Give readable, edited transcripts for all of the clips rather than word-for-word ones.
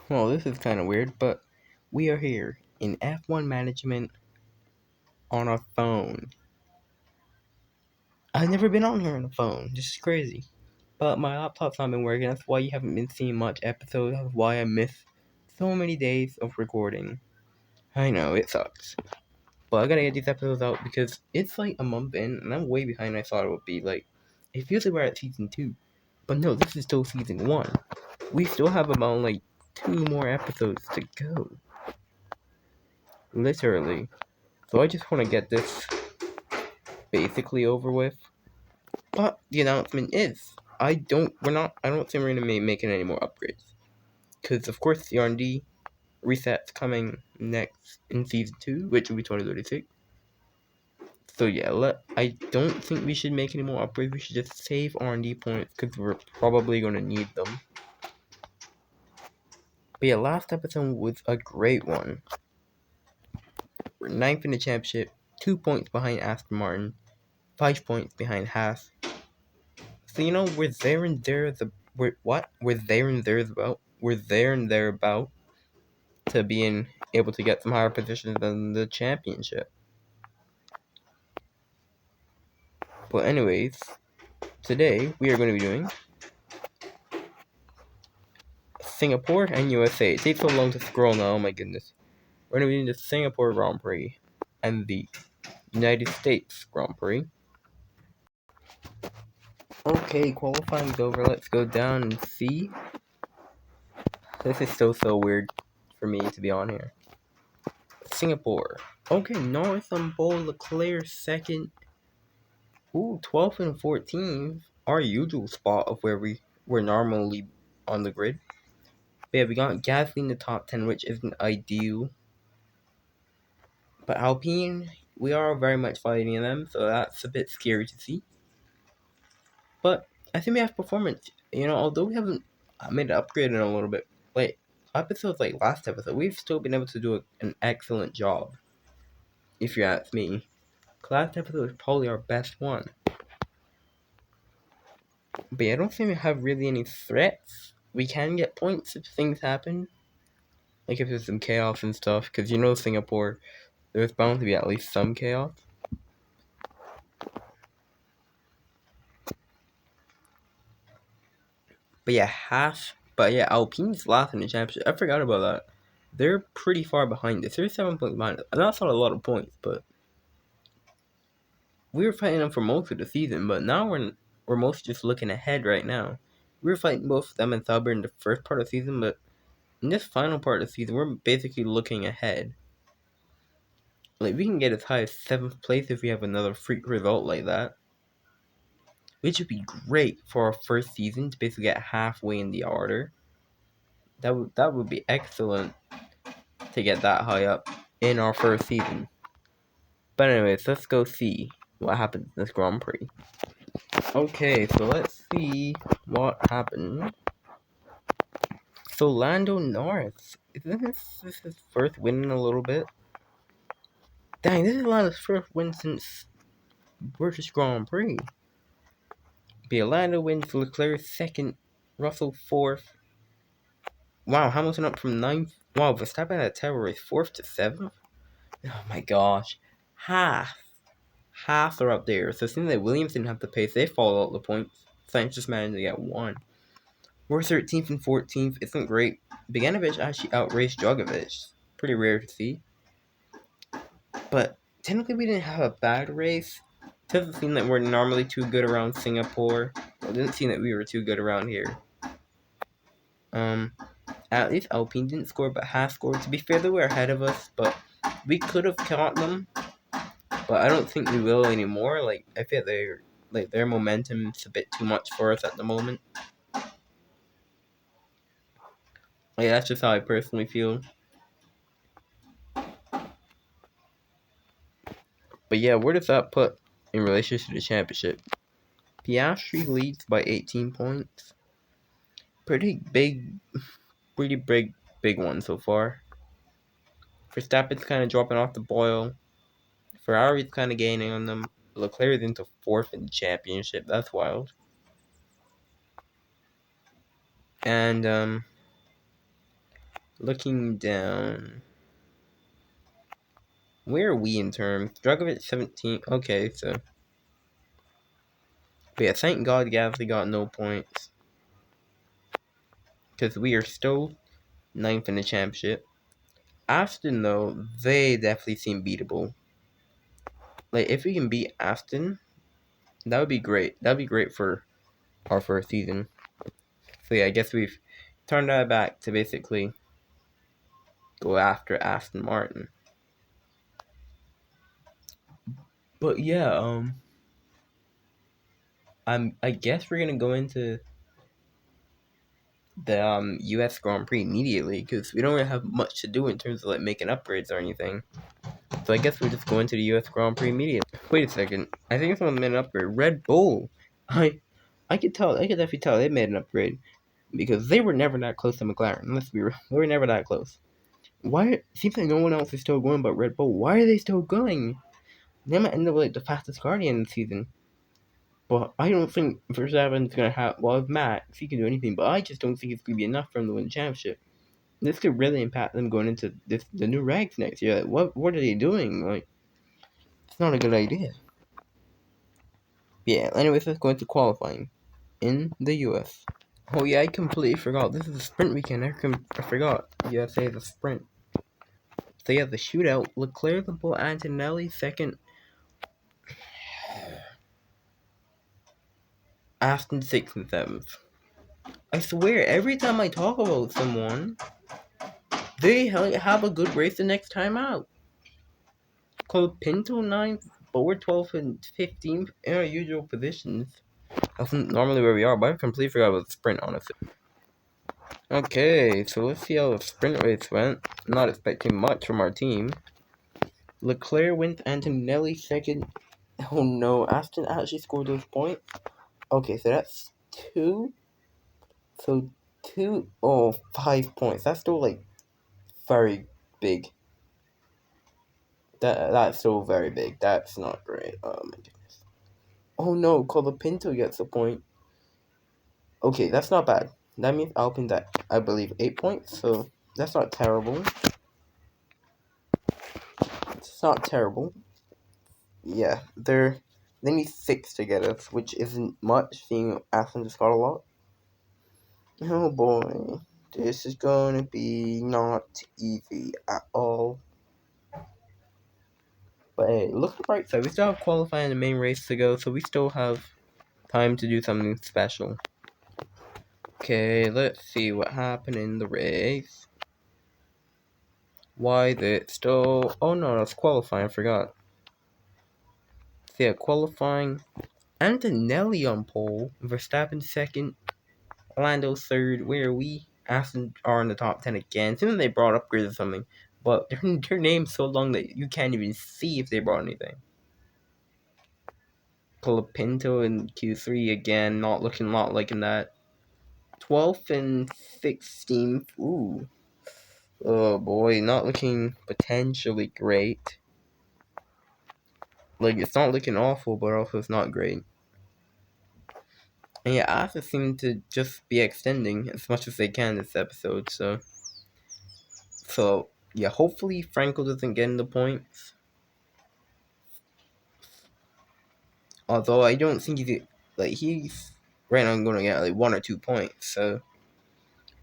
Well, this is kind of weird, but we are here in F1 management on our phone. I've never been on here on a phone. This is crazy. But my laptop's not been working. That's why you haven't been seeing much episodes. That's why I missed so many days of recording. I know, it sucks. But I gotta get these episodes out because it's like a month in and I'm way behind I thought it would be. Like, it feels like we're at season 2. But no, this is still season 1. We still have about like 2 more episodes to go. Literally. So I just want to get this basically over with. But the announcement is, I don't think we're gonna be making any more upgrades. Because of course the R&D reset's coming next in season 2, which will be 2036. So yeah, I don't think we should make any more upgrades. We should just save R&D points because we're probably gonna need them. But yeah, last episode was a great one. We're ninth in the championship, 2 points behind Aston Martin, 5 points behind Haas. So we're there and there. We're there and there's about. We're there and there about to being able to get some higher positions than the championship. But anyways, today we are going to be doing Singapore and USA. It takes so long to scroll now. Oh my goodness. We're going to be doing the Singapore Grand Prix and the United States Grand Prix. Okay, qualifying's over. Let's go down and see. This is so weird for me to be on here. Singapore. Okay, Norris on pole, Leclerc second. Ooh, 12th and 14th. Our usual spot of where we're normally on the grid. But yeah, we got Gasly in the top 10, which isn't ideal. But Alpine, we are very much fighting them, so that's a bit scary to see. But I think we have performance. Although we haven't made an upgrade in a little bit, like episodes like last episode, we've still been able to do an excellent job. If you ask me. Last episode was probably our best one. But yeah, I don't think we have really any threats. We can get points if things happen. Like if there's some chaos and stuff. Because Singapore, there's bound to be at least some chaos. But yeah, Alpine's last in the championship. I forgot about that. They're pretty far behind us. They're 7 points behind us. And that's not a lot of points, but we were fighting them for most of the season. But now we're mostly just looking ahead right now. We were fighting both them and Sauber in the first part of the season, but in this final part of the season, we're basically looking ahead. Like, we can get as high as 7th place if we have another freak result like that. Which would be great for our first season to basically get halfway in the order. That would be excellent to get that high up in our first season. But anyways, let's go see what happens in this Grand Prix. Okay, so let's see what happened. So Lando Norris, isn't this his first win in a little bit? Dang, this is Lando's first win since British Grand Prix. Lando wins, Leclerc second, Russell fourth. Wow, Hamilton up from 9th. Wow, Verstappen had a terrible race, 4th to 7th. Oh my gosh. Half are up there. So it seems like Williams didn't have the pace. They fall out the points. Sainz just managed to get 1. We're 13th and 14th. Isn't great. Beganovic actually outraced Drogovic. Pretty rare to see. But technically we didn't have a bad race. It doesn't seem like we're normally too good around Singapore. It didn't seem that we were too good around here. At least Alpine didn't score, but Haas scored. To be fair, they were ahead of us, but we could have caught them. But I don't think we will anymore. Like, I feel their momentum is a bit too much for us at the moment. Like, that's just how I personally feel. But yeah, where does that put in relation to the championship? Piastri leads by 18 points. Pretty big one so far. Verstappen's kind of dropping off the boil. Ferrari's kind of gaining on them. Leclerc is into 4th in the championship. That's wild. And Looking down, where are we in terms? Dragovic 17. Okay, so. But yeah, thank God Gasly got no points. Because we are still ninth in the championship. Aston, though, they definitely seem beatable. Like, if we can beat Aston, that would be great. That would be great for our first season. So yeah, I guess we've turned our back to basically go after Aston Martin. But yeah, I guess we're gonna go into the U.S. Grand Prix immediately because we don't really have much to do in terms of like making upgrades or anything. So I guess we'll just go into the U.S. Grand Prix immediately. Wait a second, I think someone made an upgrade. Red Bull, I could tell, I could definitely tell they made an upgrade because they were never that close to McLaren. Let's be real, they were never that close. Why? It seems like no one else is still going but Red Bull. Why are they still going? They might end up like the fastest car at the end of the season. But I don't think Verstappen's gonna have. Well, if Max, he can do anything, but I just don't think it's gonna be enough for him to win the championship. This could really impact them going into the new regs next year. Like, what are they doing? Like, it's not a good idea. Yeah. Anyways, let's go into qualifying in the U.S. Oh yeah, I completely forgot. This is a sprint weekend. I forgot. USA is a sprint. So yeah, the shootout. Leclerc, the pole, Antonelli second. Aston sixth and seventh. I swear, every time I talk about someone, they have a good race the next time out. Colapinto 9th, but we're 12th and 15th in our usual positions. That's normally where we are, but I completely forgot about the sprint, honestly. Okay, so let's see how the sprint race went. Not expecting much from our team. Leclerc wins, Antonelli second. Oh no, Aston actually scored those points. Okay, so that's two. So two, oh, 5 points. That's still like very big. That's still very big. That's not great. Oh my goodness. Oh no, Colapinto gets a point. Okay, that's not bad. That means Alpine's at, I believe, 8 points. So that's not terrible. It's not terrible. Yeah, they need six to get us, which isn't much. Seeing Aston just got a lot. Oh boy, this is gonna be not easy at all. But hey, look at the bright side. We still have qualifying the main race to go, so we still have time to do something special. Okay, let's see what happened in the race. Why is it still... Oh no, that's qualifying, I forgot. So yeah, qualifying. Antonelli on pole, Verstappen second, Lando third. Where are we? Aston are in the top 10 again. Seems like they brought upgrades or something, but their name's so long that you can't even see if they brought anything. Colapinto in Q3 again, not looking a lot like in that. 12th and 16th. Ooh. Oh boy, not looking potentially great. Like, it's not looking awful, but also it's not great. And yeah, Asa seem to just be extending as much as they can this episode, so yeah, hopefully Franco doesn't get in the points. Although I don't think he's right now gonna get like 1 or 2 points, so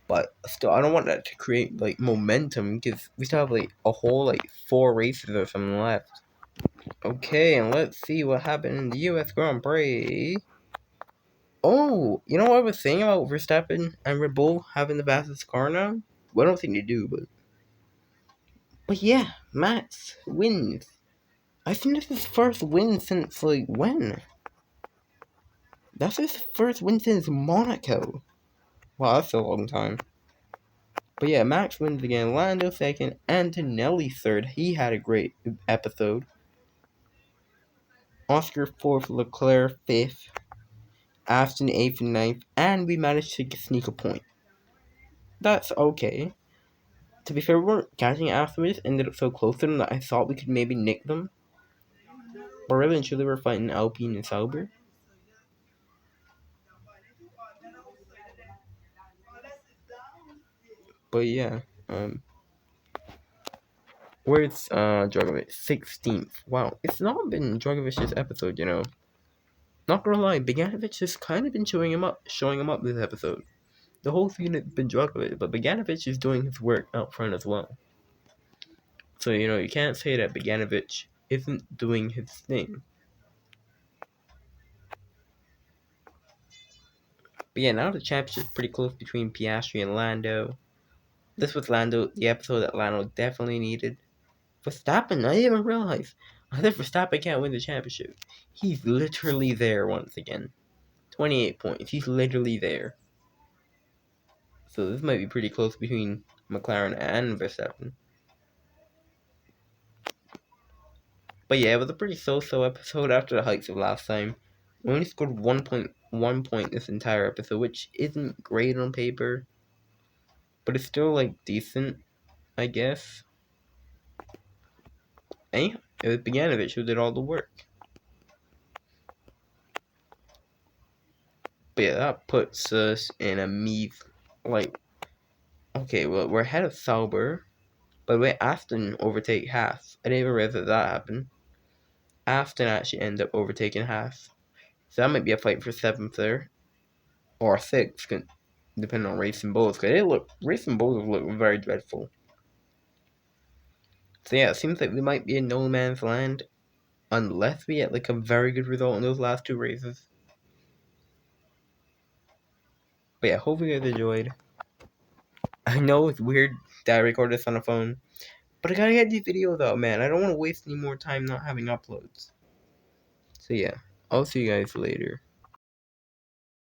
but still I don't want that to create like momentum because we still have like a whole like 4 races or something left. Okay, and let's see what happened in the US Grand Prix. Oh, you know what I was saying about Verstappen and Red Bull having the fastest car now? Well, I don't think they do, but yeah, Max wins. I think this is his first win since like when? That's his first win since Monaco. Wow, that's a long time. But yeah, Max wins again. Lando second. Antonelli third. He had a great episode. Oscar fourth. Leclerc fifth. Aston eighth and ninth. And we managed to sneak a point. That's okay. To be fair, we weren't catching it afterwards. Ended up so close to them that I thought we could maybe nick them. But really and truly, we're fighting Alpine and Sauber. But yeah. Where's Dragovich? 16th. Wow, it's not been Dragovich's episode, you know. Not gonna lie, Bogdanovich has kind of been showing him up this episode. The whole thing has been Dragovich, but Bogdanovich is doing his work out front as well. So, you know, you can't say that Bogdanovich isn't doing his thing. But yeah, now the championship is pretty close between Piastri and Lando. This was the episode that Lando definitely needed. Verstappen, I didn't even realize. I think Verstappen can't win the championship. He's literally there once again. 28 points. He's literally there. So this might be pretty close between McLaren and Verstappen. But yeah, it was a pretty so-so episode after the heights of last time. We only scored 1.1 point this entire episode, which isn't great on paper. But it's still, like, decent, I guess. Anyhow, it was Bogdanovich who did all the work. But yeah, that puts us in a like, okay, well, we're ahead of Sauber. By the way, Aston overtake Haas. I didn't even realize that happened. Aston actually ended up overtaking Haas. So that might be a fight for 7th there. Or 6th, depending on Racing Bulls. Because Racing Bulls look very dreadful. So yeah, it seems like we might be in no man's land. Unless we get like a very good result in those last 2 races. But yeah, hope you guys enjoyed. I know it's weird that I record this on a phone. But I gotta get these videos out, man. I don't want to waste any more time not having uploads. So yeah, I'll see you guys later.